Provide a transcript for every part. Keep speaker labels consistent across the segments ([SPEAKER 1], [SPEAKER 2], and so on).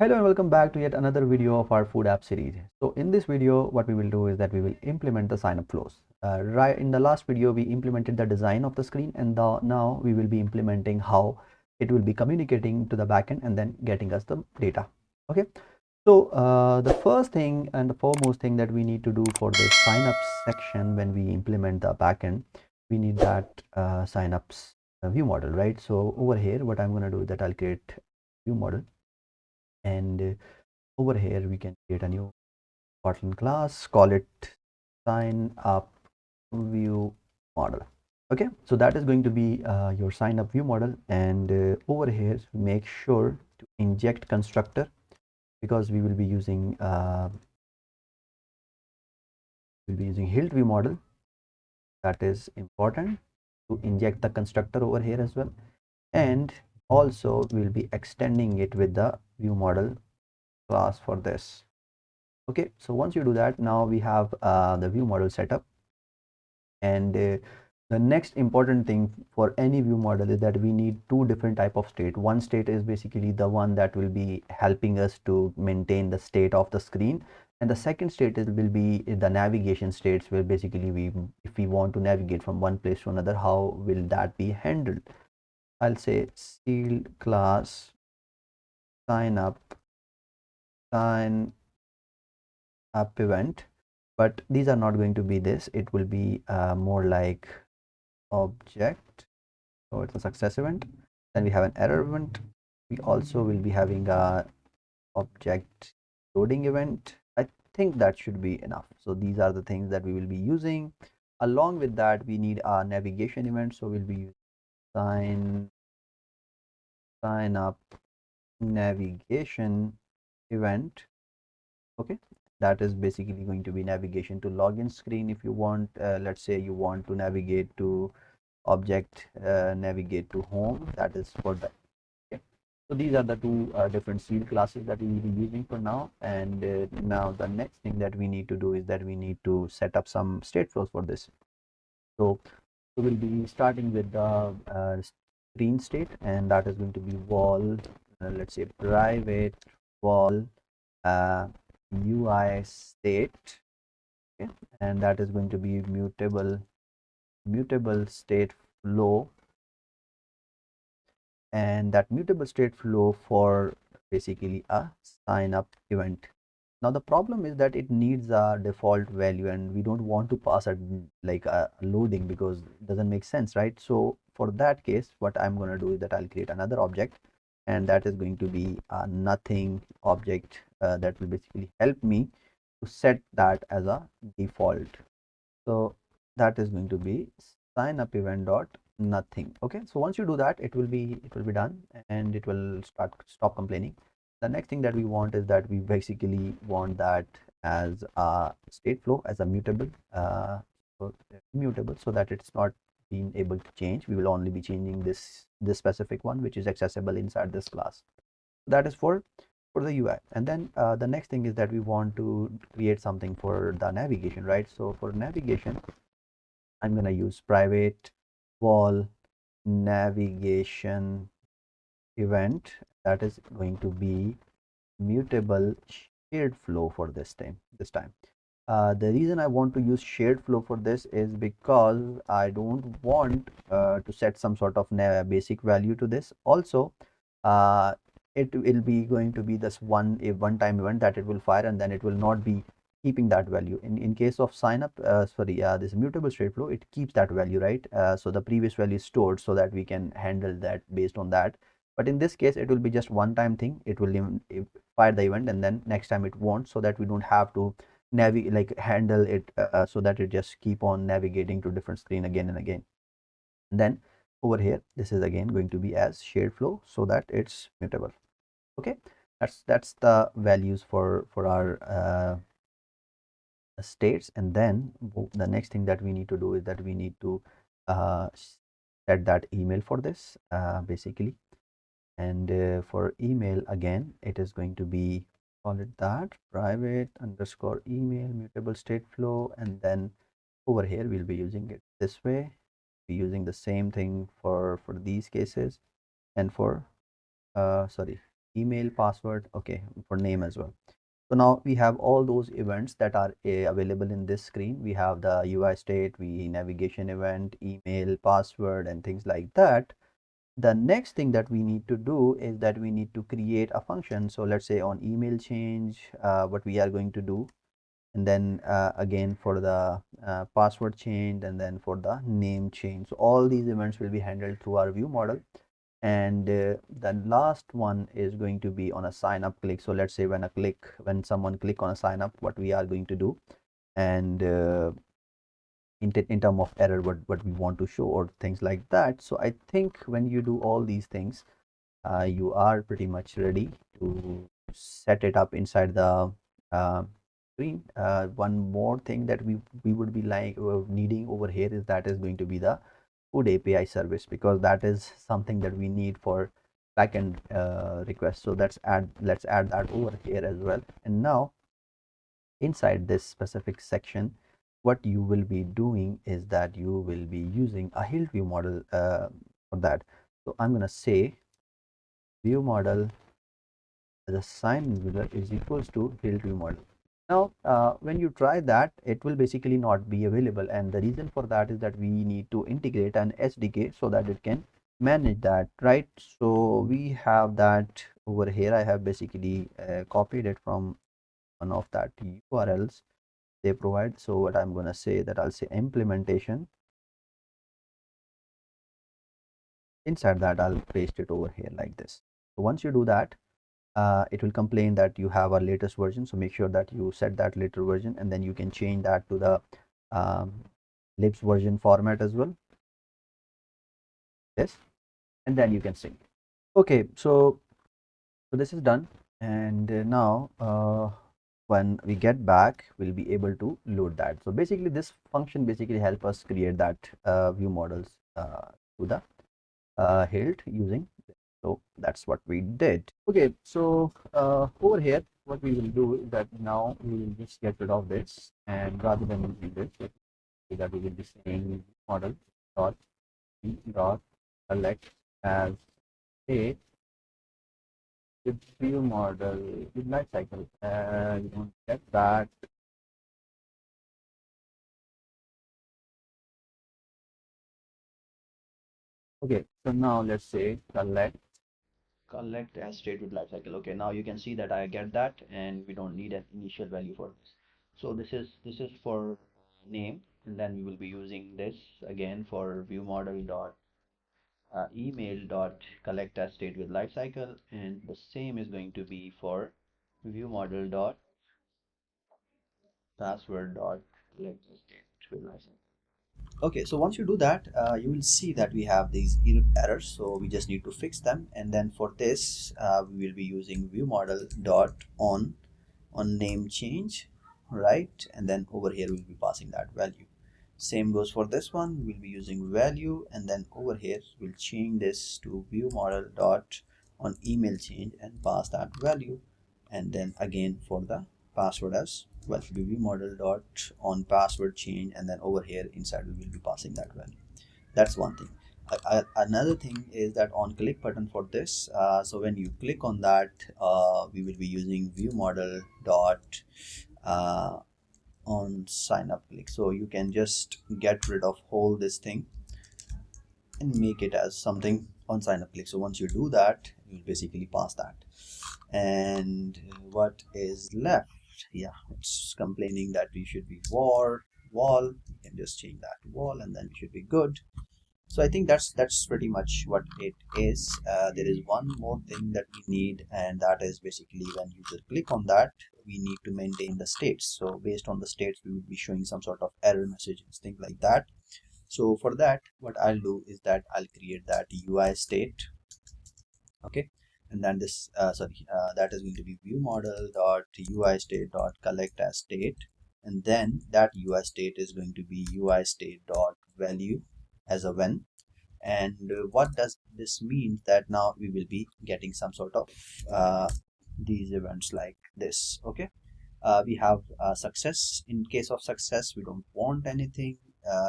[SPEAKER 1] Hello and welcome back to yet another video of our food app series. So in this video, what we will do is that we will implement the sign up flows. Right in the last video, we implemented the design of the screen, and now we will be implementing how it will be communicating to the backend and then getting us the data. Okay. So the first thing and the foremost thing that we need to do for this sign up section when we implement the backend, we need that signups view model, right? So over here, what I'm going to do is that I'll create view model, and over here we can create a new Kotlin class, call it sign up view model. Okay, so that is going to be your sign up view model, and over here make sure to inject constructor, because we will be using hilt view model. That is important to inject the constructor over here as well, and also we'll be extending it with the view model class for this. Okay, so once you do that, now we have the view model set up, and the next important thing for any view model is that we need two different type of state. One state is basically the one that will be helping us to maintain the state of the screen, and the second state will be the navigation states, where basically if we want to navigate from one place to another, how will that be handled. I'll say sealed class sign up event, but these are not going to be this. It will be more like object. So it's a success event. Then we have an error event. We also will be having a object loading event. I think that should be enough. So these are the things that we will be using. Along with that, we need a navigation event. So we'll be using sign up navigation event. Okay, that is basically going to be navigation to login screen. If you want, let's say you want to navigate to object, navigate to home, that is for that. Okay. So these are the two different sealed classes that we will be using for now. And now the next thing that we need to do is that we need to set up some state flows for this. So we will be starting with the screen state, and that is going to be wall, let's say private wall UI state. Okay, and that is going to be mutable state flow, and that mutable state flow for basically a sign up event. Now the problem is that it needs a default value, and we don't want to pass it like a loading, because it doesn't make sense, right? So for that case, what I'm going to do is that I'll create another object, and that is going to be a nothing object that will basically help me to set that as a default. So that is going to be sign up event dot nothing. Okay, so once you do that, it will be done, and it will stop complaining. The next thing that we want is that we basically want that as a state flow, as a mutable, so immutable, so that it's not being able to change. We will only be changing this specific one, which is accessible inside this class. That is for the UI. And then the next thing is that we want to create something for the navigation, right? So for navigation, I'm going to use private wall navigation event. That is going to be mutable shared flow for this time. The reason I want to use shared flow for this is because I don't want to set some sort of basic value to this. Also, uh, it will be going to be this one-time event that it will fire, and then it will not be keeping that value. In case of sign up, sorry, this mutable state flow, it keeps that value, right? So the previous value is stored so that we can handle that based on that. But in this case, it will be just one-time thing. It will fire the event, and then next time it won't, so that we don't have to navigate, like handle it, so that it just keep on navigating to different screen again and again. And then over here, this is again going to be as shared flow, so that it's mutable. Okay, that's the values for our states. And then the next thing that we need to do is that we need to set that email for this, basically. And for email, again, it is going to be, call it that, private underscore email mutable state flow. And then over here we'll be using it this way, be using the same thing for these cases. And for sorry, email, password, okay, for name as well. So now we have all those events that are available in this screen. We have the UI state, we navigation event, email, password, and things like that. The next thing that we need to do is that we need to create a function. So let's say on email change, what we are going to do, and then again for the password change, and then for the name change. So all these events will be handled through our view model. And the last one is going to be on a sign up click. So let's say when someone click on a sign up, what we are going to do, and in term of error, what we want to show or things like that. So I think when you do all these things, you are pretty much ready to set it up inside the uh, screen. One more thing that we would be like needing over here is that is going to be the food API service, because that is something that we need for backend requests. So let's add that over here as well. And now inside this specific section, what you will be doing is that you will be using a hilt view model for that. So I'm gonna say view model as a sign viewer is equals to hilt view model. Now, when you try that, it will basically not be available. And the reason for that is that we need to integrate an SDK so that it can manage that, right? So we have that over here. I have basically copied it from one of that URLs they provide. So what I'm going to say that I'll say implementation. Inside that, I'll paste it over here like this. So once you do that, it will complain that you have a latest version. So make sure that you set that later version, and then you can change that to the um, libs version format as well. Yes, and then you can sync. Okay, so this is done, and now when we get back, we'll be able to load that. So basically, this function basically help us create that view models to the hilt using this. So that's what we did. Okay, so over here, what we will do is that now we will just get rid of this, and rather than using this, let's say that we will be saying model dot dot select as a with view model with life cycle. You don't get that. Okay, so now let's say collect as state with life cycle. Okay, now you can see that I get that, and we don't need an initial value for this. So this is for name, and then we will be using this again for view model dot email dot collect as state with life cycle, and the same is going to be for view model dot password dot collect as state with life cycle. Okay, so once you do that, you will see that we have these errors. So we just need to fix them. And then for this, we will be using view model dot on name change, right? And then over here, we'll be passing that value. Same goes for this one. We'll be using value, and then over here, we'll change this to view model dot on email change and pass that value. And then again for the password as well, view model dot on password change, and then over here inside we will be passing that value. That's one thing. Another thing is that on click button for this, so when you click on that, we will be using view model dot uh, on sign up click. So you can just get rid of whole this thing and make it as something on sign up click. So once you do that, you will basically pass that. And what is left? Yeah, it's complaining that we should be wall. You can just change that to wall, and then we should be good. So I think that's pretty much what it is. There is one more thing that we need, and that is basically when you just click on that, we need to maintain the states. So based on the states, we will be showing some sort of error messages, things like that. So for that, what I'll do is that I'll create that UI state. Okay, and then this that is going to be view model dot UI state dot collect as state, and then that UI state is going to be UI state dot value as a when. And what does this mean? That now we will be getting some sort of these events like this. Okay, we have success. In case of success, we don't want anything.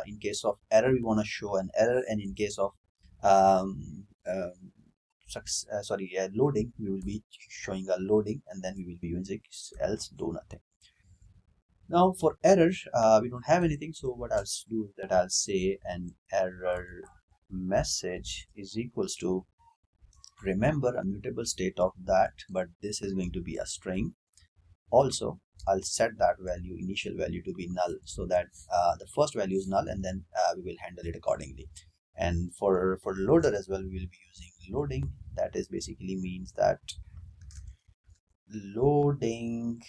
[SPEAKER 1] In case of error, we want to show an error, and in case of um, um, loading, we will be showing a loading, and then we will be using else do nothing. Now for error, we don't have anything, so what I'll do is that I'll say an error message is equals to, remember, a mutable state of that, but this is going to be a string. Also, I'll set that value, initial value, to be null, so that the first value is null, and then we will handle it accordingly. And for loader as well, we will be using loading. That is basically means that loading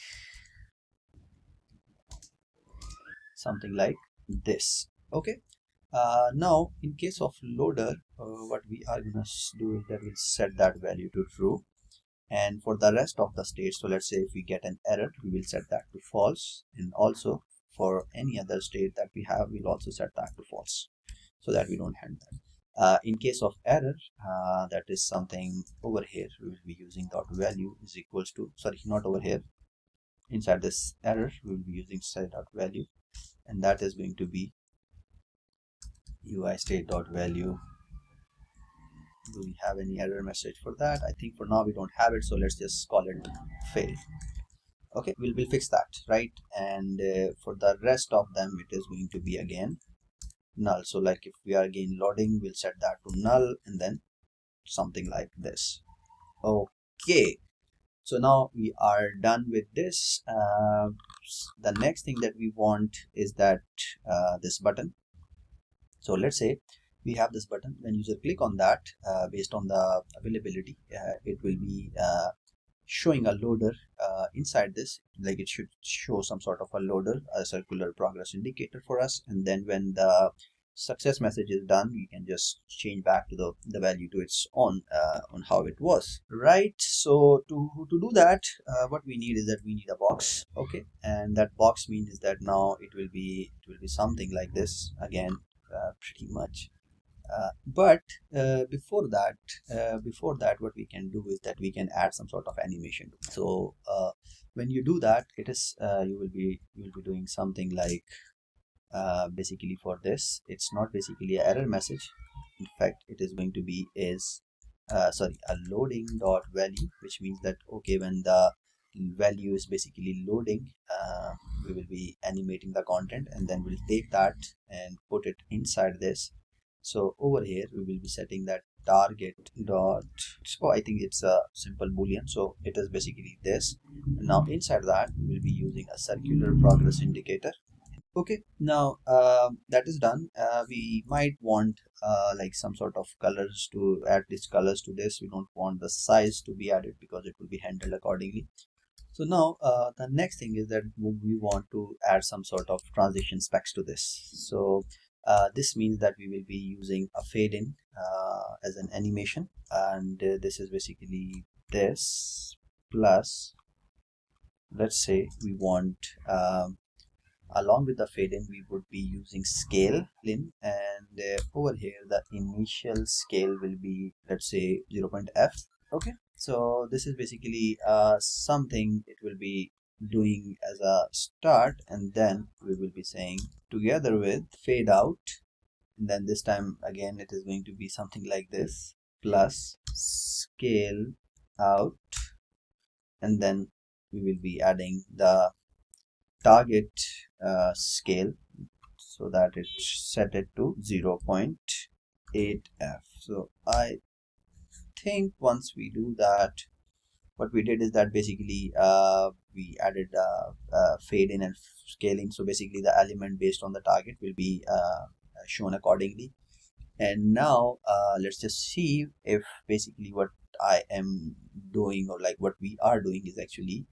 [SPEAKER 1] something like this. Okay. Now in case of loader, what we are gonna do is that we'll set that value to true. And for the rest of the states, so let's say if we get an error, we will set that to false. And also for any other state that we have, we'll also set that to false, so that we don't handle that. In case of error, that is something over here, we will be using dot value is equals to, sorry, not over here, inside this error we will be using set dot value, and that is going to be UI state dot value. Do we have any error message for that? I think for now we don't have it, so let's just call it fail. Okay, we'll fix that, right? And for the rest of them, it is going to be again null. So like if we are again loading, we'll set that to null, and then something like this. Okay, so now we are done with this. The next thing that we want is that this button. So let's say we have this button. When user click on that, based on the availability, it will be showing a loader inside this. Like it should show some sort of a loader, a circular progress indicator for us, and then when the success message is done, we can just change back to the value to its on how it was, right? So to do that, what we need is that we need a box. Okay, and that box means is that now it will be something like this again, pretty much. But before that, what we can do is that we can add some sort of animation. So when you do that, it is you will be doing something like, basically for this, it's not basically an error message. In fact, it is going to be a loading dot value, which means that okay, when the value is basically loading, we will be animating the content, and then we'll take that and put it inside this. So over here we will be setting that target dot, so I think it's a simple boolean, so it is basically this. Now inside that we will be using a circular progress indicator. Okay, now that is done. We might want like some sort of colors to add these colors to this. We don't want the size to be added because it will be handled accordingly. So now the next thing is that we want to add some sort of transition specs to this. So this means that we will be using a fade in as an animation, and this is basically this plus, let's say we want along with the fade in, we would be using scale in, and over here the initial scale will be, let's say, 0.f. Okay, so this is basically something it will be doing as a start, and then we will be saying together with fade out, and then this time again it is going to be something like this, plus scale out, and then we will be adding the target scale, so that it set it to 0.8f. So I think once we do that, what we did is that basically we added fade in and scaling. So basically the element based on the target will be shown accordingly. And now let's just see if basically what I am doing, or like what we are doing, is actually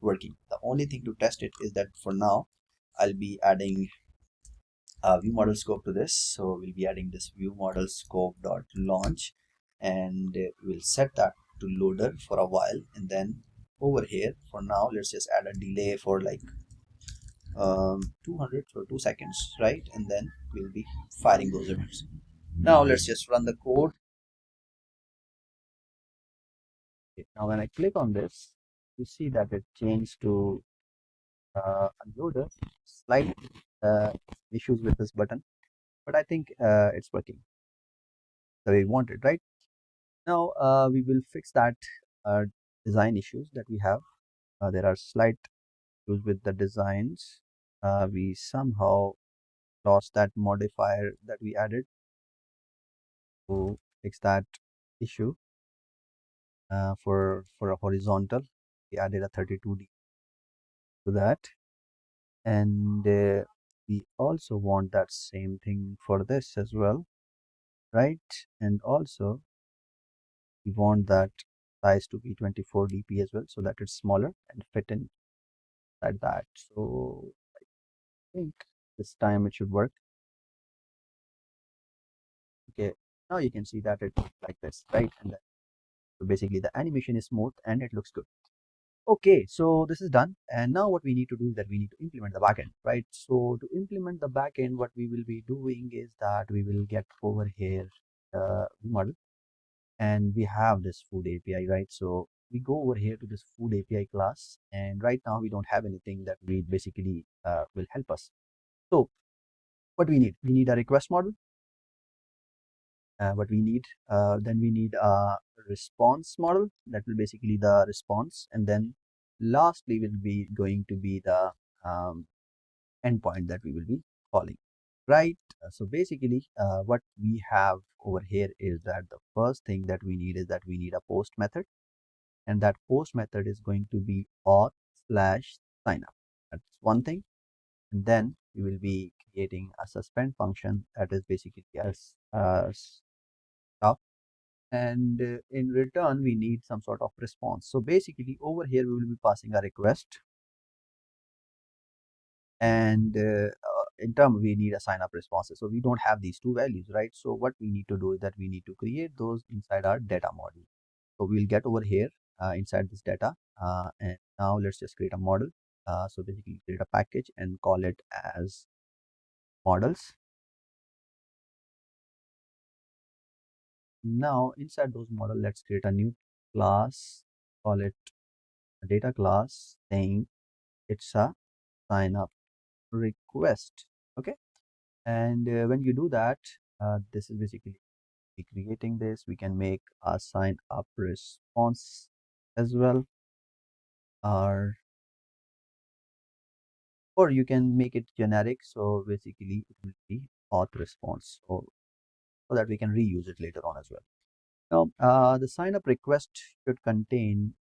[SPEAKER 1] working. The only thing to test it is that for now I'll be adding a view model scope to this. So we'll be adding this view model scope dot launch, and we'll set that to loader for a while, and then over here for now let's just add a delay for like 200 or 2 seconds, right? And then we'll be firing those events. Now let's just run the code. Now when I click on this, you see that it changed to a loader. Slight issues with this button, but I think it's working the way we want it, right? Now we will fix that uh, design issues that we have. There are slight issues with the designs. We somehow lost that modifier that we added to fix that issue. For a horizontal, we added a 32D to that, and we also want that same thing for this as well, right? And also we want that size to be 24 dp as well, so that it's smaller and fit in like that. So I think this time it should work. Okay, now you can see that it looks like this, right? And so basically the animation is smooth and it looks good. Okay, so this is done, and now what we need to do is that we need to implement the backend, right? So to implement the backend, what we will be doing is that we will get over here model, and we have this food API, right? So we go over here to this food API class, and right now we don't have anything that we basically will help us. So what we need a request model. What we need, then we need a response model that will basically the response, and then lastly will be going to be the um, endpoint that we will be calling, right? So basically what we have over here is that the first thing that we need is that we need a post method, and that post method is going to be auth slash sign up. That's one thing. And then we will be creating a suspend function that is basically as stuff, and in return we need some sort of response. So basically over here we will be passing a request, and in term we need a sign up responses. So we don't have these two values, right? So what we need to do is that we need to create those inside our data model. So we'll get over here inside this data, and now let's just create a model. So basically create a package and call it as models. Now inside those model, let's create a new class, call it a data class, saying it's a sign up request. Okay, and when you do that, this is basically creating this. We can make a sign up response as well, or you can make it generic. So basically it will be auth response, so that we can reuse it later on as well. Now the sign up request should contain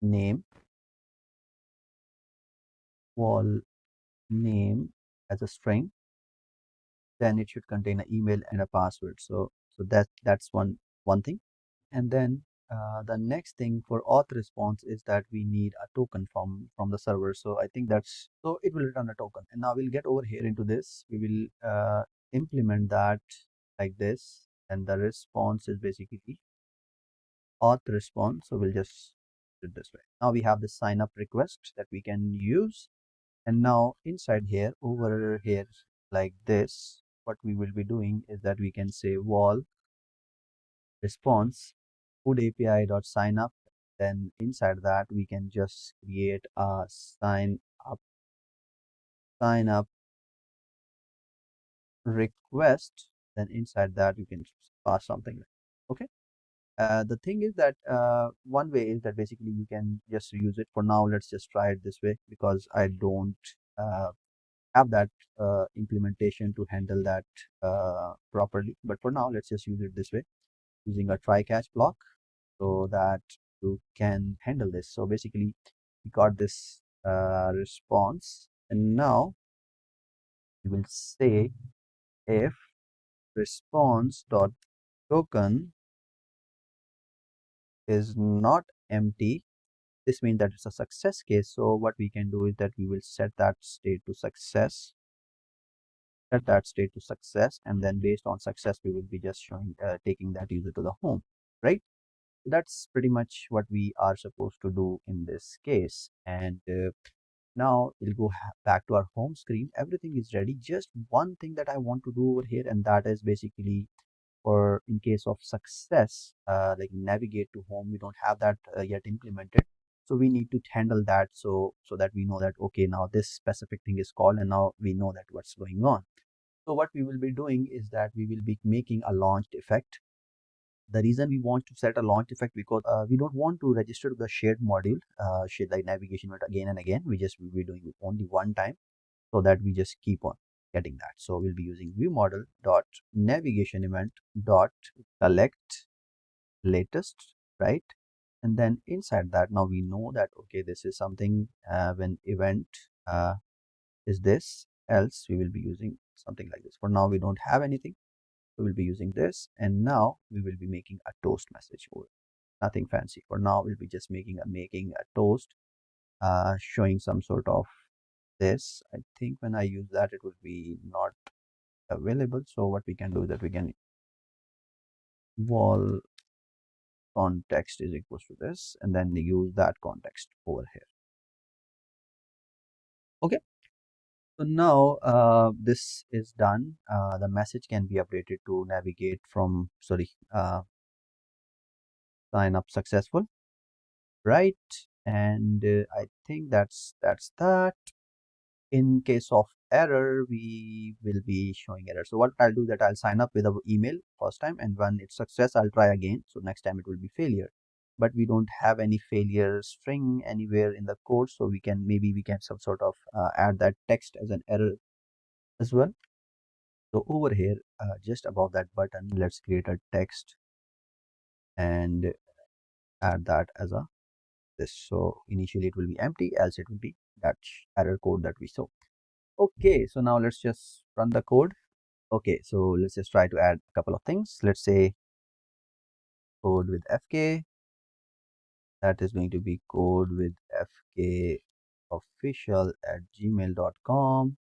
[SPEAKER 1] name, wall name as a string, then it should contain an email and a password. So that's one thing. And then the next thing for auth response is that we need a token from the server. So I think that's, so it will return a token. And now we'll get over here into this. We will implement that like this, and the response is basically auth response. So we'll just do it this way. Now we have the sign up request that we can use, and now inside here, over here like this, what we will be doing is that we can say wall response food API dot sign up. Then inside that we can just create a up sign up request. Then inside that you can just pass something like, okay. The thing is that one way is that basically you can just use it. For now let's just try it this way, because I don't uh, have that implementation to handle that properly. But for now let's just use it this way, using a try catch block, so that you can handle this. So basically we got this response, and now we will say if response dot token is not empty, this means that it's a success case. So what we can do is that we will set that state to success, and then based on success we will be just showing taking that user to the home, right? That's pretty much what we are supposed to do in this case. And now we'll go back to our home screen. Everything is ready. Just one thing that I want to do over here, and that is basically for in case of success, like navigate to home, we don't have that yet implemented. So we need to handle that, so that we know that okay, now this specific thing is called, and now we know that what's going on. So what we will be doing is that we will be making a launched effect. The reason we want to set a launch effect because we don't want to register to the shared module, shared like navigation event again and again. We'll be doing it only one time so that we just keep on getting that. So we'll be using view model dot navigation event dot collect latest, right? And then inside that, now we know that okay, this is something when event is this, else we will be using something like this. For now, we don't have anything. We will be using this, and now we will be making a toast message over. Nothing fancy. For now, we'll be just making a toast, showing some sort of this. I think when I use that, it will be not available. So what we can do is that we can wall context is equals to this, and then use that context over here. Okay. So now this is done. The message can be updated to navigate from, sorry, sign up successful, right? And I think that's that. In case of error, we will be showing error. So what I'll do that I'll sign up with our email first time, and when it's success, I'll try again. So next time it will be failure. But we don't have any failure string anywhere in the code, so we can some sort of add that text as an error as well. So over here, just above that button, let's create a text and add that as a this. So initially it will be empty, else it will be that error code that we saw. Okay, so now let's just run the code. Okay, so let's just try to add a couple of things. Let's say code with fk. That is going to be code with fkofficial@gmail.com.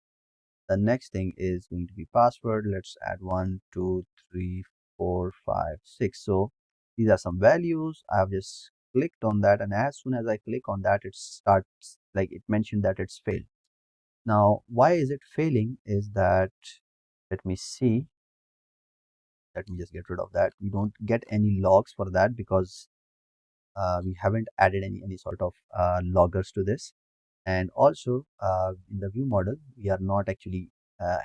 [SPEAKER 1] The next thing is going to be password. Let's add 1 2 3 4 5 6. So these are some values. I've just clicked on that, and as soon as I click on that, it starts like it mentioned that it's failed. Now why is it failing is that, let me see, let me just get rid of that. We don't get any logs for that because we haven't added any sort of loggers to this. And also in the view model, we are not actually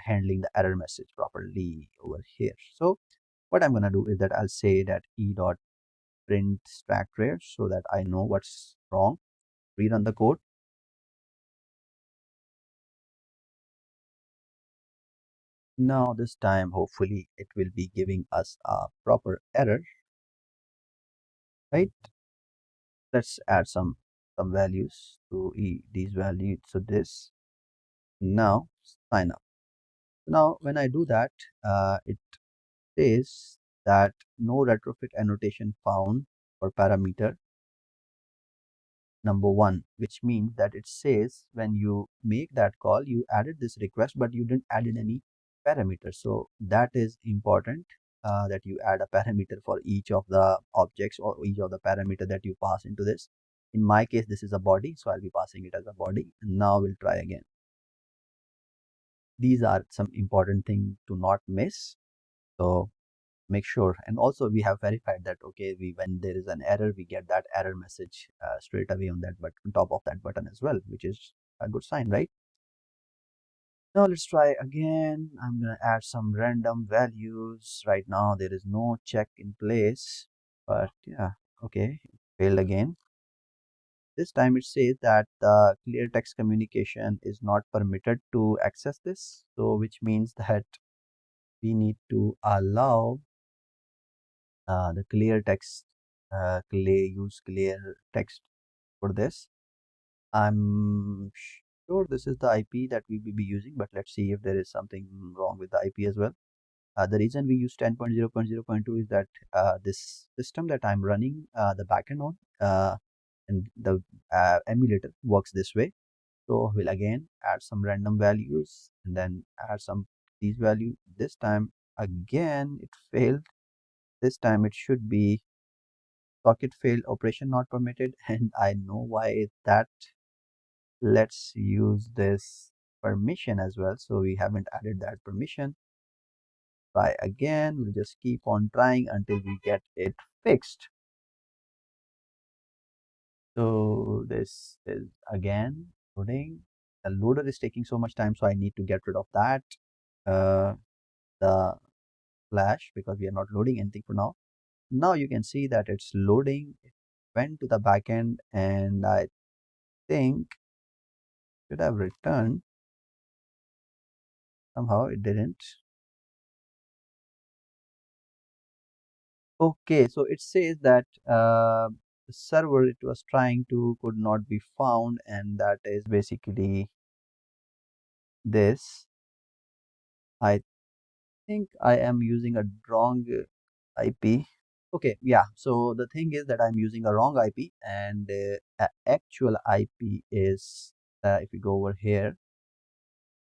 [SPEAKER 1] handling the error message properly over here. So what I'm going to do is that I'll say that e dot print stack trace so that I know what's wrong. Rerun the code. Now this time hopefully it will be giving us a proper error, right? Let's add some values to these values. So this, now sign up. Now when I do that, it says that no retrofit annotation found for parameter number one, which means that it says when you make that call, you added this request, but you didn't add in any parameter. So that is important, that you add a parameter for each of the objects or each of the parameter that you pass into this. In my case, this is a body, so I'll be passing it as a body. And now we'll try again. These are some important things to not miss. So make sure, and also we have verified that okay, when there is an error, we get that error message straight away on that but on top of that button as well, which is a good sign, right? Now let's try again. I'm gonna add some random values. Right now there is no check in place, but yeah, okay, it failed again. This time it says that the clear text communication is not permitted to access this, so which means that we need to allow the clear text, use clear text for this. I'm sure this is the IP that we will be using, but let's see if there is something wrong with the IP as well. The reason we use 10.0.0.2 is that this system that I'm running the backend on, and the emulator works this way. So we'll again add some random values and then add some these value. This time again it failed. This time it should be socket failed, operation not permitted, and I know why that. Let's use this permission as well. So we haven't added that permission. Try again. We'll just keep on trying until we get it fixed. So this is again loading. The loader is taking so much time, so I need to get rid of that. The flash, because we are not loading anything for now. Now you can see that it's loading. It went to the backend, and I think should have returned. Somehow it didn't. Okay, so it says that the server it was trying to could not be found, and that is basically this. I think I am using a wrong IP. Okay, yeah. So the thing is that I'm using a wrong IP, and actual IP is if we go over here,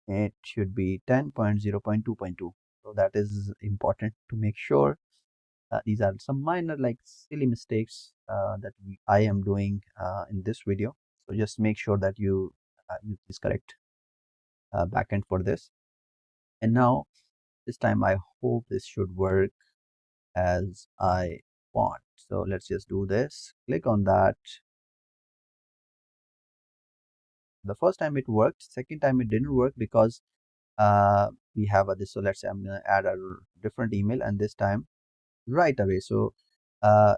[SPEAKER 1] it should be 10.0.2.2. So that is important to make sure. These are some minor like silly mistakes that I am doing in this video. So just make sure that you use this correct backend for this. And now this time I hope this should work as I want. So let's just do this. Click on that. The first time it worked, second time it didn't work because we have this. So let's say I'm gonna add a different email, and this time right away. So uh,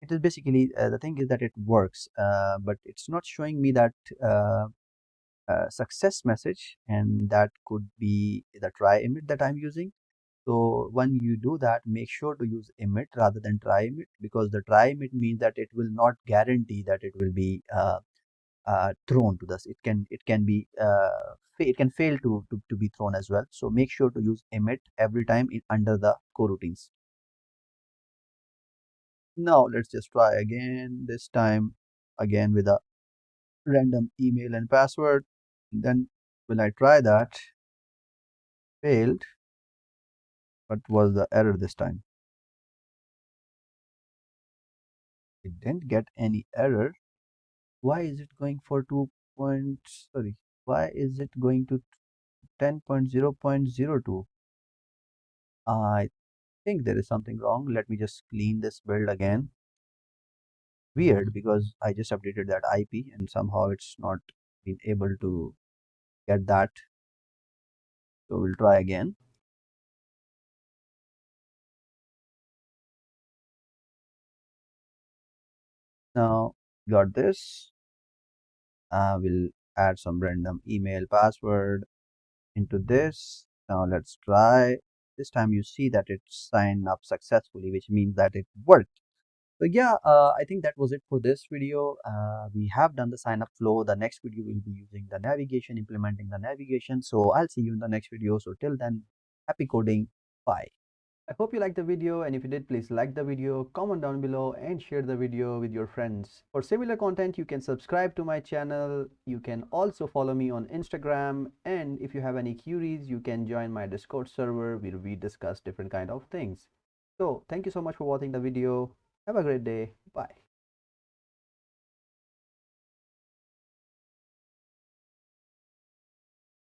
[SPEAKER 1] it is basically the thing is that it works, but it's not showing me that success message, and that could be the try emit that I'm using. So when you do that, make sure to use emit rather than try emit, because the try emit means that it will not guarantee that it will be thrown to this. It can be it can fail to be thrown as well. So make sure to use emit every time under the coroutines. Now let's just try again, this time again with a random email and password. Then when I try that, failed. What was the error this time? It didn't get any error. Why is it going for 2 point, sorry, why is it going to 10.0.02? I think there is something wrong. Let me just clean this build again. Weird, because I just updated that IP and somehow it's not been able to get that. So we'll try again. Now got this. We'll add some random email password into this. Now let's try. This time you see that it signed up successfully, which means that it worked. So yeah, I think that was it for this video. We have done the sign up flow. The next video will be using the navigation, implementing the navigation. So I'll see you in the next video. So till then, happy coding. Bye. I hope you liked the video, and if you did, please like the video, comment down below and share the video with your friends. For similar content, you can subscribe to my channel. You can also follow me on Instagram, and if you have any queries, you can join my Discord server where we discuss different kind of things. So thank you so much for watching the video. Have a great day. Bye.